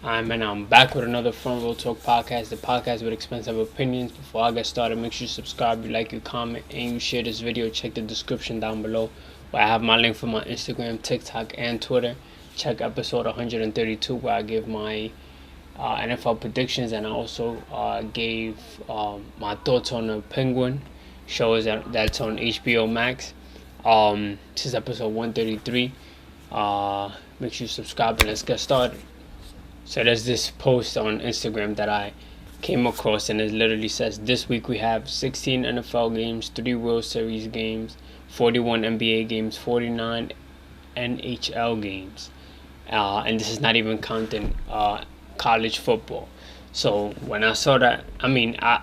I'm back with another Front Row Talk podcast, the podcast with expensive opinions. Before I get started, make sure you subscribe, you like, you comment, and you share this video. Check the description down below where I have my link for my Instagram, TikTok, and Twitter. Check episode 132 where I give my NFL predictions, and I also gave my thoughts on the Penguin shows that's on HBO Max. This is episode 133. Make sure you subscribe and let's get started. So there's this post on Instagram that I came across, and it literally says, this week we have 16 NFL games, 3 World Series games, 41 NBA games, 49 NHL games. And this is not even counting college football. So when I saw that, I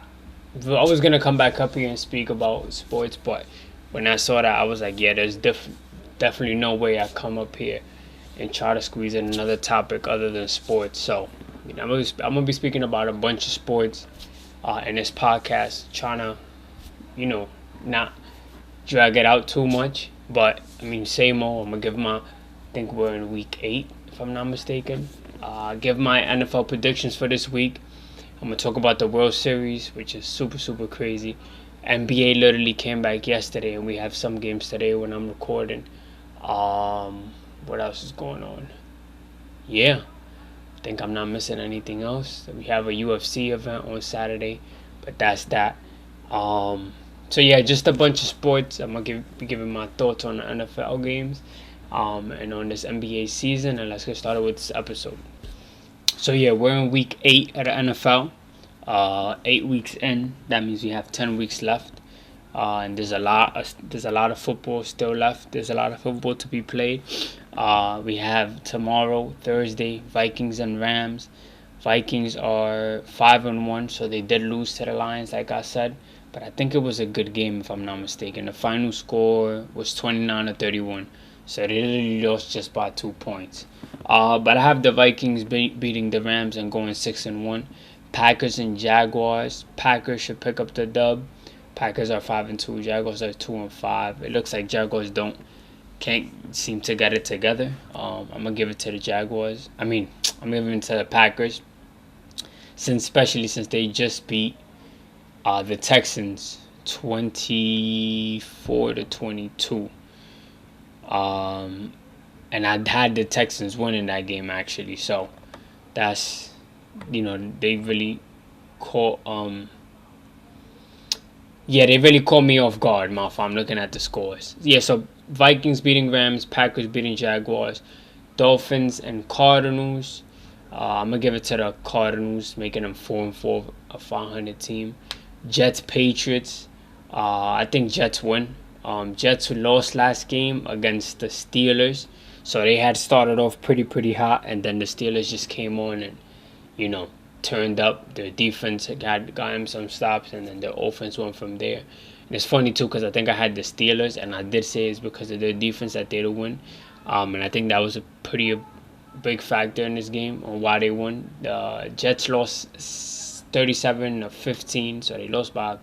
was going to come back up here and speak about sports, but when I saw that, I was like, yeah, there's definitely no way I come up here and try to squeeze in another topic other than sports. So, I'm gonna be speaking about a bunch of sports in this podcast, trying to, not drag it out too much. But same old. I'm gonna give I think we're in week 8, if I'm not mistaken. Give my NFL predictions for this week. I'm gonna talk about the World Series, which is super crazy. NBA literally came back yesterday, and we have some games today when I'm recording. What else is going on? Yeah, I think I'm not missing anything else. We have a UFC event on Saturday, but that's that. So yeah, just a bunch of sports. I'm gonna be giving my thoughts on the NFL games, and on this NBA season. And let's get started with this episode. So yeah, we're in week 8 at the NFL. 8 weeks in. That means we have 10 weeks left. And there's a lot of football still left. There's a lot of football to be played. We have tomorrow, Thursday, Vikings and Rams. Vikings are 5-1, so they did lose to the Lions, like I said. But I think it was a good game, if I'm not mistaken. The final score was 29-31, so they literally lost just by 2 points. But I have the Vikings beating the Rams and going 6-1. Packers and Jaguars. Packers should pick up the dub. Packers are 5-2. Jaguars are 2-5. It looks like Jaguars can't seem to get it together. I'm gonna give it to the Jaguars. I'm giving it to the Packers, especially since they just beat the Texans 24-22. And I had the Texans winning that game actually. So that's they really caught they really caught me off guard, I'm looking at the scores. Yeah, so Vikings beating Rams, Packers beating Jaguars, Dolphins and Cardinals. I'm going to give it to the Cardinals, making them 4-4, a 500 team. Jets, Patriots. I think Jets win. Jets who lost last game against the Steelers. So they had started off pretty hot, and then the Steelers just came on and, turned up. Their defense got him some stops, and then their offense went from there. And it's funny too, because I think I had the Steelers, and I did say it's because of their defense that they'd win. And I think that was a pretty big factor in this game on why they won. The Jets lost 37-15, so they lost by a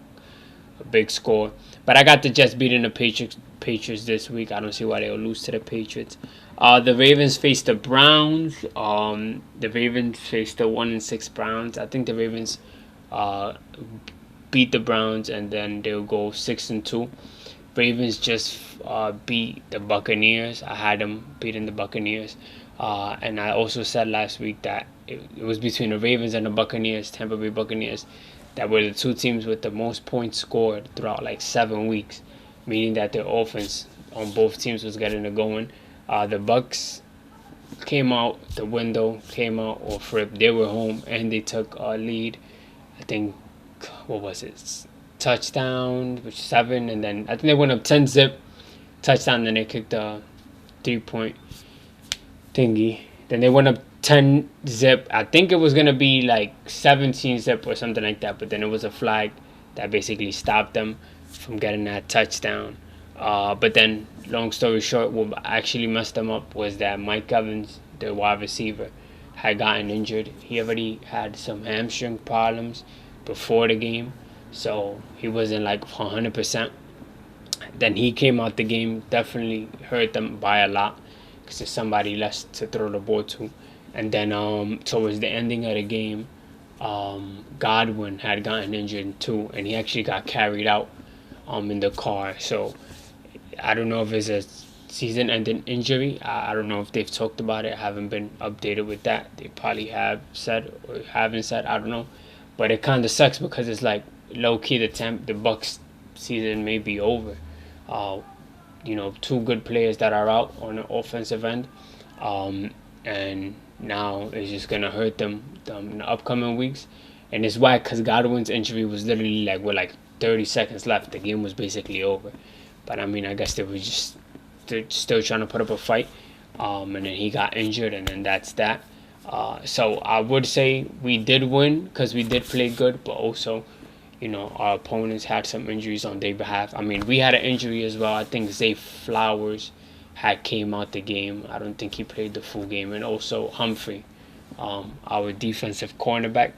big score. But I got the Jets beating the Patriots this week. I don't see why they'll lose to the Patriots. The Ravens face the Browns. The Ravens face the 1-6 Browns. I think the Ravens beat the Browns, and then they'll go 6-2. Ravens just beat the Buccaneers. I had them beating the Buccaneers. And I also said last week that it was between the Ravens and the Buccaneers, Tampa Bay Buccaneers, that were the two teams with the most points scored throughout like 7 weeks, meaning that their offense on both teams was getting it going. The Bucs came out the window, or flipped. They were home, and they took a lead. I think, what was it? Touchdown, which 7, and then I think they went up 10-0. Touchdown, then they kicked a 3-point thingy. Then they went up 10-0. I think it was going to be like 17-0 or something like that, but then it was a flag that basically stopped them from getting that touchdown. But then, long story short, what actually messed them up was that Mike Evans, the wide receiver, had gotten injured. He already had some hamstring problems before the game, so he wasn't like 100%. Then he came out the game, definitely hurt them by a lot, because there's somebody less to throw the ball to. And then towards the ending of the game, Godwin had gotten injured too, and he actually got carried out in the car. So I don't know if it's a season-ending injury. I don't know if they've talked about it. I haven't been updated with that. They probably have said or haven't said. I don't know, but it kind of sucks because it's like low key the Bucks season may be over. Uh, two good players that are out on the offensive end, and now it's just gonna hurt them in the upcoming weeks. And it's why, because Godwin's injury was literally like 30 seconds left. The game was basically over. But I mean, I guess they're still trying to put up a fight. And then he got injured, and then that's that. So I would say we did win because we did play good, but also, our opponents had some injuries on their behalf. I mean, we had an injury as well. I think Zay Flowers had came out the game. I don't think he played the full game. And also Humphrey, our defensive cornerback,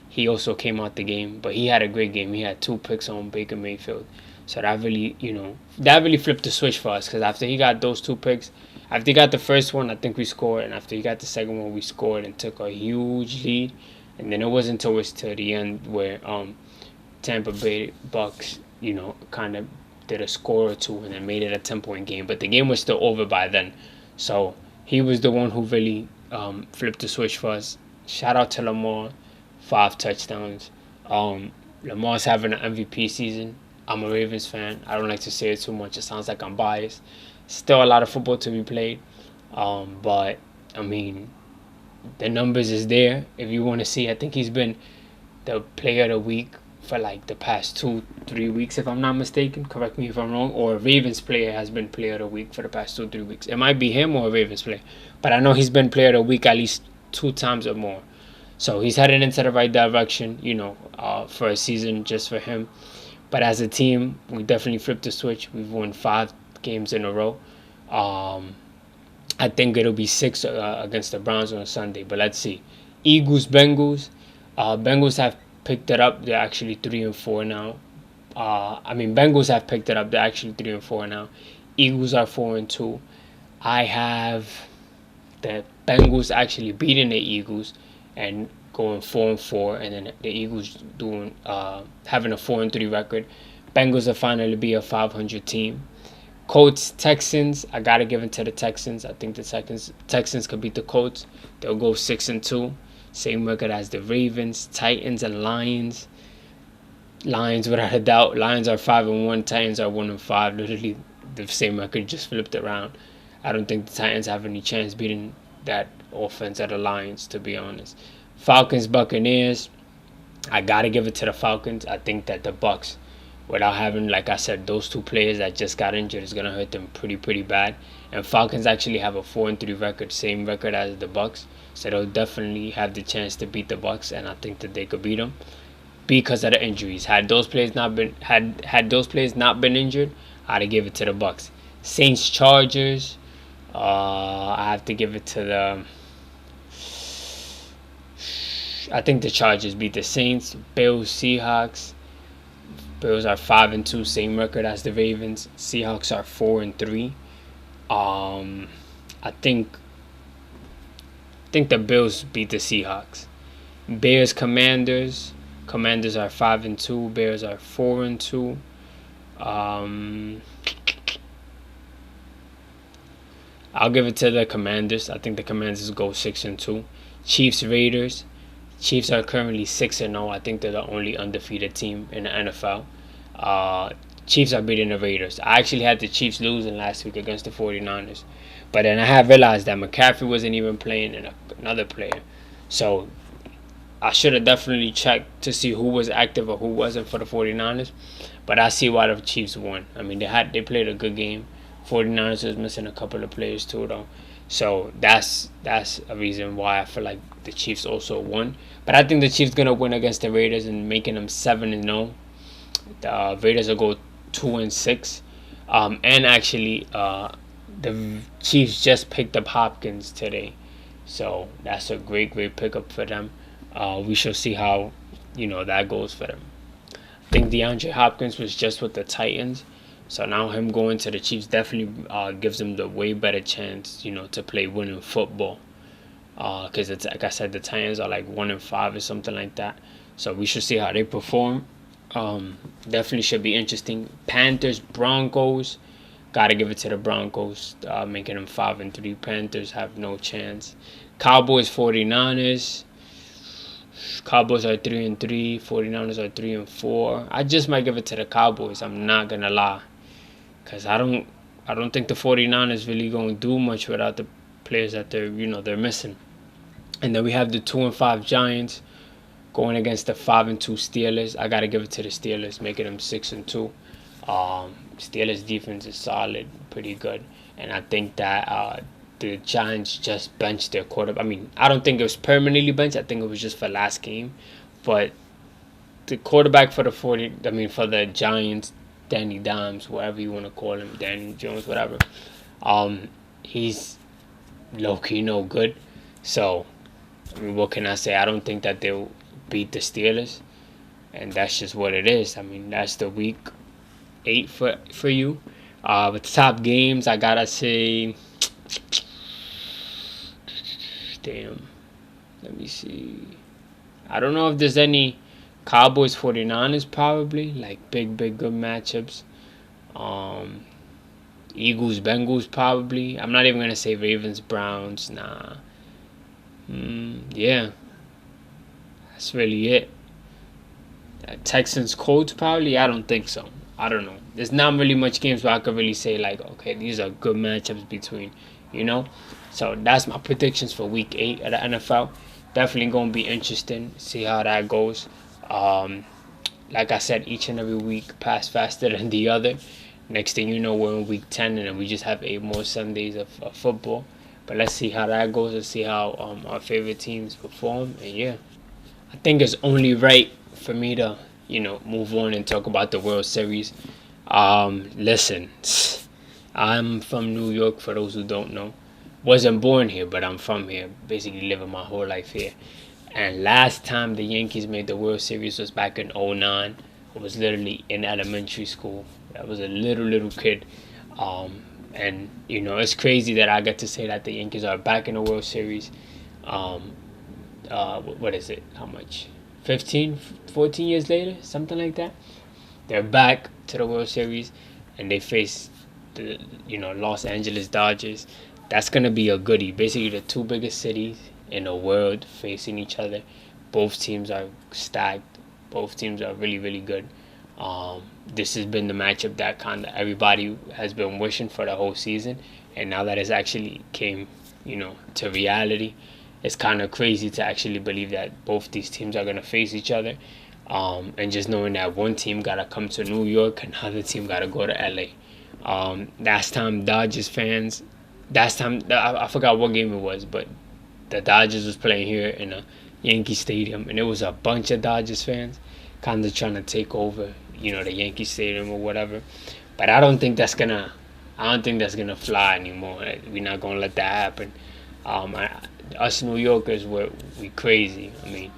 he also came out the game, but he had a great game. He had 2 picks on Baker Mayfield. So that really flipped the switch for us, because after he got those 2 picks, after he got the first one, I think we scored, and after he got the second one, we scored and took a huge lead. And then it wasn't towards to the end where Tampa Bay Bucks, kind of did a score or 2 and then made it a 10-point game. But the game was still over by then. So he was the one who really flipped the switch for us. Shout out to Lamar, 5 touchdowns. Lamar's having an MVP season. I'm a Ravens fan. I don't like to say it too much. It sounds like I'm biased. Still a lot of football to be played. But, I mean, the numbers is there. If you want to see, I think he's been the player of the week for like the past 2-3 weeks, if I'm not mistaken. Correct me if I'm wrong. Or a Ravens player has been player of the week for the past 2-3 weeks. It might be him or a Ravens player. But I know he's been player of the week at least 2 times or more. So he's heading into the right direction, for a season just for him. But as a team, we definitely flipped the switch. We've won 5 games in a row. I think it'll be 6 against the Browns on Sunday. But let's see. Eagles, Bengals. Bengals have picked it up. They're actually 3-4 now. Bengals have picked it up. They're actually 3-4 now. Eagles are 4-2. I have the Bengals actually beating the Eagles and going 4-4, and then the Eagles doing having a 4-3 record. Bengals will finally be a 500 team. Colts, Texans. I gotta give it to the Texans. I think the Texans could beat the Colts. They'll go 6-2. Same record as the Ravens, Titans, and Lions. Lions, without a doubt. Lions are 5-1. Titans are 1-5. Literally the same record, just flipped around. I don't think the Titans have any chance beating that offense of the Lions, to be honest. Falcons, Buccaneers. I gotta give it to the Falcons. I think that the Bucks, without having, like I said, those 2 players that just got injured, is gonna hurt them pretty bad. And Falcons actually have a 4-3 record, same record as the Bucks. So they'll definitely have the chance to beat the Bucks, and I think that they could beat them because of the injuries. Had those players not been injured, I'd give it to the Bucks. Saints, Chargers. I have to give it to I think the Chargers beat the Saints. Bills, Seahawks. Bills are 5-2, same record as the Ravens. Seahawks are 4-3. I think the Bills beat the Seahawks. Bears, Commanders. Commanders are 5-2. Bears are 4-2. I'll give it to the Commanders. I think the Commanders go 6-2. Chiefs, Raiders. Chiefs are currently 6-0. I think they're the only undefeated team in the NFL. Chiefs are beating the Raiders. I actually had the Chiefs losing last week against the 49ers. But then I have realized that McCaffrey wasn't even playing and another player. So I should have definitely checked to see who was active or who wasn't for the 49ers. But I see why the Chiefs won. I mean, they played a good game. 49ers was missing a couple of players too, though. So that's a reason why I feel like the Chiefs also won. But I think the Chiefs going to win against the Raiders and making them 7-0. The Raiders will go 2-6. And actually, the Chiefs just picked up Hopkins today. So that's a great pickup for them. We shall see how, that goes for them. I think DeAndre Hopkins was just with the Titans. So now him going to the Chiefs definitely gives him the way better chance, to play winning football. Because it's like I said, the Titans are like 1-5 or something like that. So we should see how they perform. Definitely should be interesting. Panthers, Broncos. Gotta give it to the Broncos, making them 5-3. Panthers have no chance. Cowboys, 49ers. Cowboys are 3-3. 49ers are 3-4. I just might give it to the Cowboys. I'm not gonna lie, cause I don't think the 49ers really gonna do much without the players that they're missing. And then we have the 2-5 Giants going against the 5-2 Steelers. I gotta give it to the Steelers, making them 6-2. Steelers defense is solid, pretty good, and I think that the Giants just benched their quarterback. I mean, I don't think it was permanently benched. I think it was just for last game, but the quarterback for for the Giants, Danny Dimes, whatever you want to call him, Danny Jones, whatever. He's low key no good. So, I mean, what can I say? I don't think that they'll beat the Steelers, and that's just what it is. I mean, that's the week 8 for you. With the top games, I gotta say, damn. Let me see. I don't know if there's any Cowboys 49ers, probably like big good matchups. Eagles Bengals, probably. I'm not even gonna say Ravens Browns. Nah. Yeah, that's really it. Texans Colts, probably. I don't think so. I don't know. There's not really much games where I could really say like, okay, these are good matchups between, So that's my predictions for Week 8 of the NFL. Definitely gonna be interesting. See how that goes. Like I said, each and every week pass faster than the other. Next thing you know, we're in Week 10, and then we just have 8 more Sundays of football. But let's see how that goes and see how our favorite teams perform. And yeah, I think it's only right for me to, move on and talk about the World Series. Listen, I'm from New York, for those who don't know. Wasn't born here, but I'm from here. Basically living my whole life here. And last time the Yankees made the World Series was back in 2009. I was literally in elementary school. I was a little kid. And, it's crazy that I get to say that the Yankees are back in the World Series. What is it? How much? 15, 14 years later? Something like that. They're back to the World Series, and they face the, Los Angeles Dodgers. That's going to be a goodie. Basically, the two biggest cities in the world facing each other. Both teams are stacked. Both teams are really good. This has been the matchup that kind of everybody has been wishing for the whole season, and now that it's actually came, to reality, it's kind of crazy to actually believe that both these teams are going to face each other, and just knowing that one team got to come to New York and the other team got to go to LA. Last time I forgot what game it was, but the Dodgers was playing here in a Yankee Stadium, and it was a bunch of Dodgers fans kind of trying to take over, the Yankee Stadium or whatever. But I don't think that's gonna fly anymore. We're not gonna let that happen. Us New Yorkers, we crazy. I mean,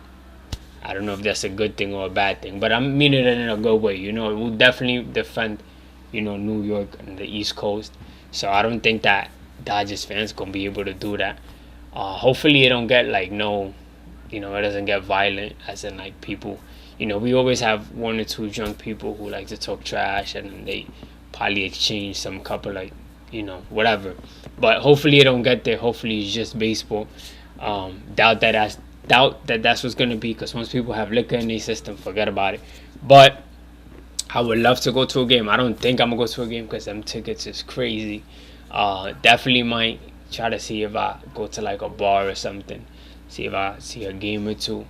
I don't know if that's a good thing or a bad thing, but I mean it in a good way. We'll definitely defend, New York and the East Coast. So I don't think that Dodgers fans gonna be able to do that. Hopefully it don't get like it doesn't get violent, as in like people. We always have one or two drunk people who like to talk trash, and they probably exchange some couple whatever. But hopefully it don't get there. Hopefully it's just baseball. Doubt that that's what's gonna be, because once people have liquor in their system, forget about it. But I would love to go to a game. I don't think I'm gonna go to a game because them tickets is crazy. Definitely might try to see if I go to like a bar or something. See if I see a game or two.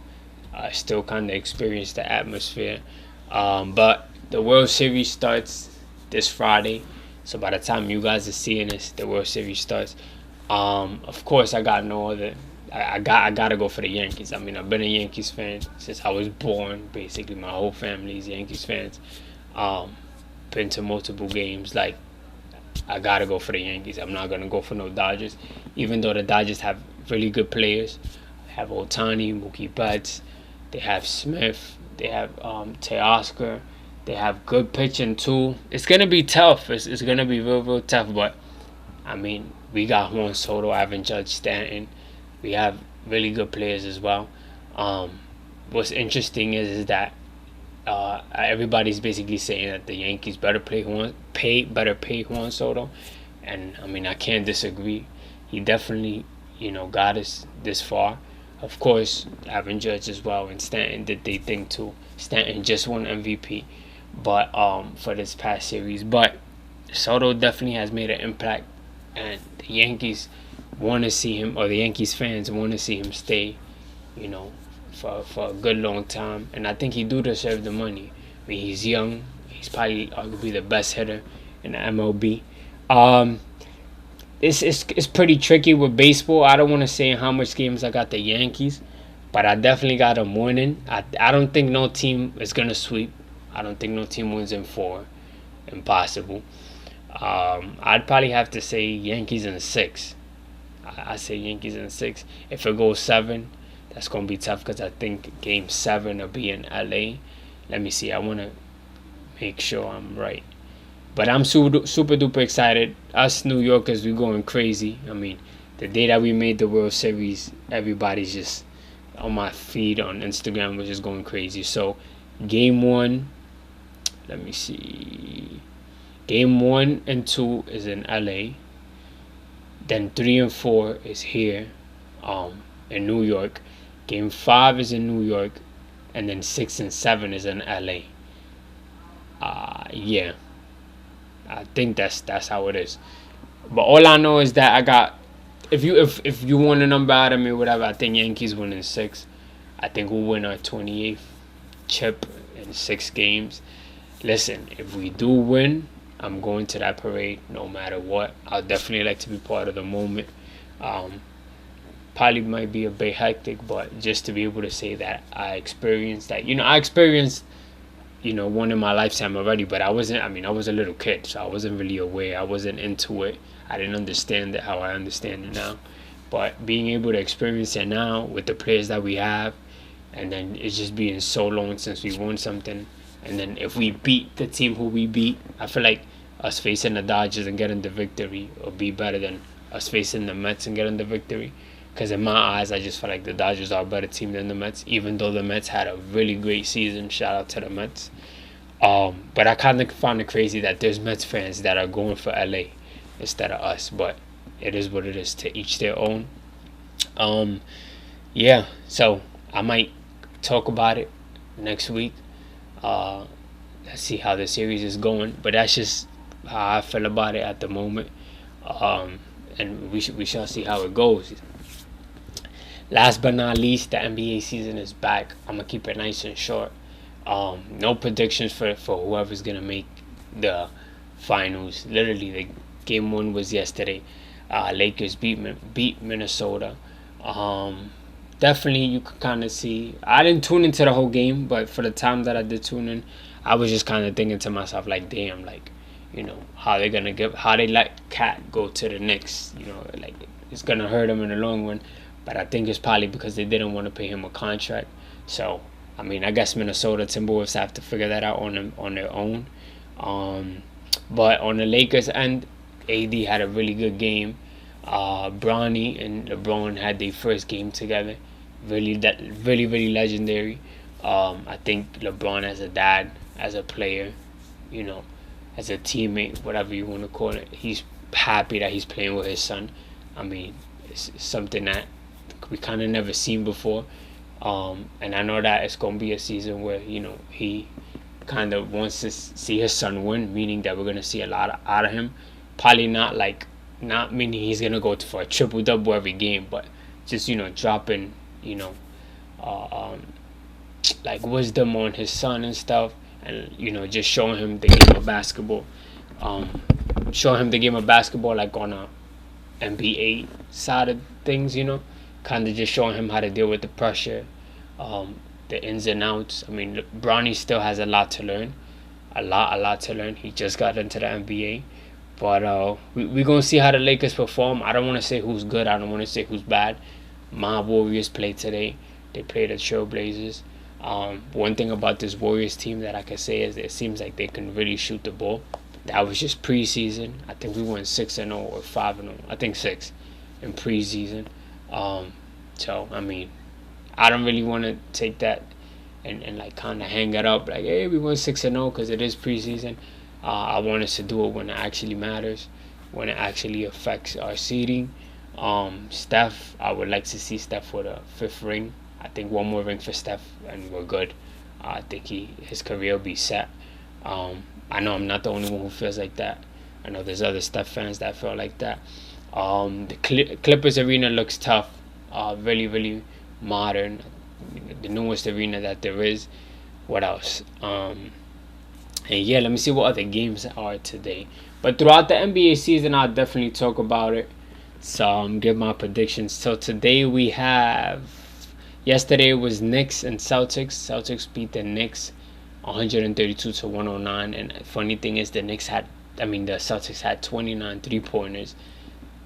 Still kind of experience the atmosphere. But the World Series starts this Friday. So by the time you guys are seeing this, the World Series starts. Of course, I got no other. I gotta go for the Yankees. I mean, I've been a Yankees fan since I was born. Basically, my whole family is Yankees fans. Been to multiple games. Like, I gotta go for the Yankees. I'm not gonna go for no Dodgers, even though the Dodgers have really good players. They have Ohtani, Mookie Betts. They have Smith. They have Teoscar. They have good pitching too. It's gonna be tough. It's gonna be real tough. But I mean, we got Juan Soto, Ivan Judge, Stanton. We have really good players as well. What's interesting is that everybody's basically saying that the Yankees better pay Juan Soto, and I mean I can't disagree. He definitely got us this far. Of course, Aaron Judge as well and Stanton did they thing too. Stanton just won MVP, but for this past series, but Soto definitely has made an impact, and the Yankees want to see him, or the Yankees fans want to see him stay, you know, for a good long time. And I think he do deserve the money. I mean, he's young. He's probably arguably the best hitter in the MLB. It's pretty tricky with baseball. I don't want to say in how much games I got the Yankees, but I definitely got them winning. I don't think no team is gonna sweep. I don't think no team wins in 4. Impossible. I'd probably have to say Yankees in 6. I say Yankees in 6. If it goes 7, that's gonna be tough because I think Game 7 will be in LA. Let me see. I want to make sure I'm right. But I'm super duper excited. Us New Yorkers, we going crazy. I mean, the day that we made the World Series, everybody's just on my feed on Instagram was just going crazy. So, Game 1, let me see. Game 1 and 2 is in LA. Then 3 and 4 is here, in New York. Game 5 is in New York, and then 6 and 7 is in LA. Yeah, I think that's how it is. But all I know is that I got. If you want a number out of me, whatever, I think Yankees win in 6. I think we'll win our 28th chip in 6 games. Listen, if we do win, I'm going to that parade no matter what. I'll definitely like to be part of the moment. Probably might be a bit hectic, but just to be able to say that I experienced that. I experienced, one in my lifetime already, but I wasn't, I was a little kid, so I wasn't really aware. I wasn't into it. I didn't understand it how I understand it now. But being able to experience it now with the players that we have, and then it's just being so long since we won something. And then if we beat the team who we beat, I feel like us facing the Dodgers and getting the victory will be better than us facing the Mets and getting the victory. Because in my eyes, I just feel like the Dodgers are a better team than the Mets, even though the Mets had a really great season. Shout out to the Mets. But I kind of find it crazy that there's Mets fans that are going for LA instead of us. But it is what it is, to each their own. Yeah, so I might talk about it next week. Let's see how the series is going. But that's just how I feel about it at the moment. And we shall see how it goes. Last but not least, the NBA season is back. I'm going to keep it nice and short. No predictions for whoever's going to make the finals. Literally, the game 1 was yesterday. Lakers beat Minnesota. Definitely, you could kind of see. I didn't tune into the whole game, but for the time that I did tune in, I was just kind of thinking to myself, like, damn, like, how they let Cat go to the Knicks. Like, it's going to hurt him in the long run. But I think it's probably because they didn't want to pay him a contract. So, I mean, I guess Minnesota Timberwolves have to figure that out on their own. But on the Lakers end, AD had a really good game. Bronny and LeBron had their first game together. Really legendary. I think LeBron as a dad, as a player, as a teammate, whatever you want to call it, he's happy that he's playing with his son. I mean, it's something that we kind of never seen before. And I know that it's going to be a season where, he kind of wants to see his son win, meaning that we're going to see a lot out of him. Probably not meaning he's going to go for a triple-double every game, but just, dropping, like wisdom on his son and stuff, and, just showing him the game of basketball. Showing him the game of basketball like on a NBA side of things, kind of just showing him how to deal with the pressure, the ins and outs. I mean, Bronny still has a lot to learn, a lot to learn. He just got into the NBA, but we're gonna see how the Lakers perform. I don't want to say who's good. I don't want to say who's bad. My Warriors played today. They played the Trailblazers. One thing about this Warriors team that I can say is it seems like they can really shoot the ball. That was just preseason. I think we went 6-0 or 5-0. I think 6 in preseason. So I mean, I don't really want to take that and like kind of hang it up like, hey, we won 6-0 because it is preseason. I want us to do it when it actually matters, when it actually affects our seeding. Steph, I would like to see Steph with a fifth ring. I think one more ring for Steph and we're good. I think his career will be set. I know I'm not the only one who feels like that. I know there's other Steph fans that feel like that. The Clippers arena looks tough. Really, really modern. The newest arena that there is. What else? And yeah, let me see what other games are today. But throughout the NBA season, I'll definitely talk about it. So give my predictions. So today we have. Yesterday was Knicks and Celtics. Celtics beat the Knicks 132-109. And funny thing is, the Celtics had 29 3-pointers.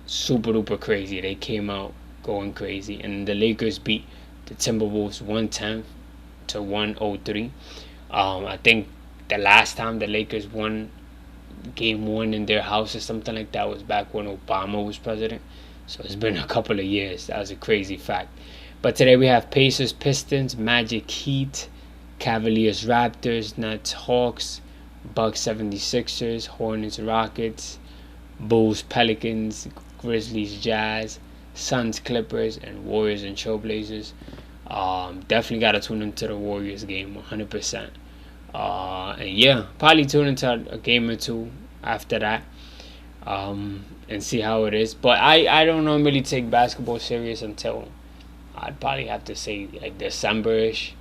Super duper crazy. They came out going crazy. And the Lakers beat the Timberwolves 110-103. I think the last time the Lakers won game one in their house or something like that was back when Obama was president. So it's been a couple of years. That was a crazy fact. But today we have Pacers, Pistons, Magic, Heat, Cavaliers, Raptors, Nets, Hawks, Bucks, 76ers, Hornets, Rockets, Bulls, Pelicans, Grizzlies, Jazz, Suns, Clippers, and Warriors and Trailblazers. Definitely got to tune into the Warriors game 100%. And yeah, probably tune into a game or two after that and see how it is. But I don't normally take basketball serious until I'd probably have to say like December-ish,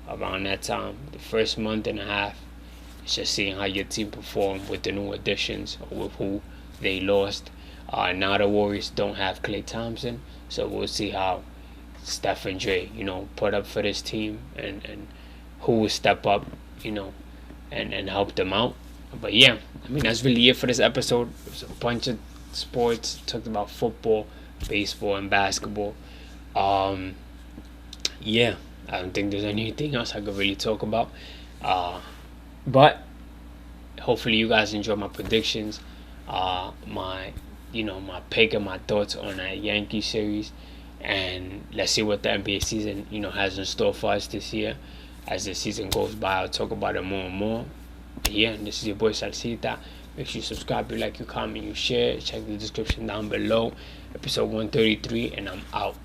around that time. The first month and a half, it's just seeing how your team perform with the new additions or with who they lost. Now the Warriors don't have Klay Thompson, so we'll see how Steph and Dre, put up for this team and who will step up, and help them out. But yeah, that's really it for this episode. It was a bunch of sports. Talked about football, baseball, and basketball. Yeah, I don't think there's anything else I could really talk about. But hopefully you guys enjoy my predictions, my pick and my thoughts on that Yankee series, and let's see what the NBA season has in store for us this year. As the season goes by, I'll talk about it more and more. Yeah, this is your boy Ssalcita. Make sure you subscribe, you like, you comment, you share. Check the description down below. Episode 133, and I'm out.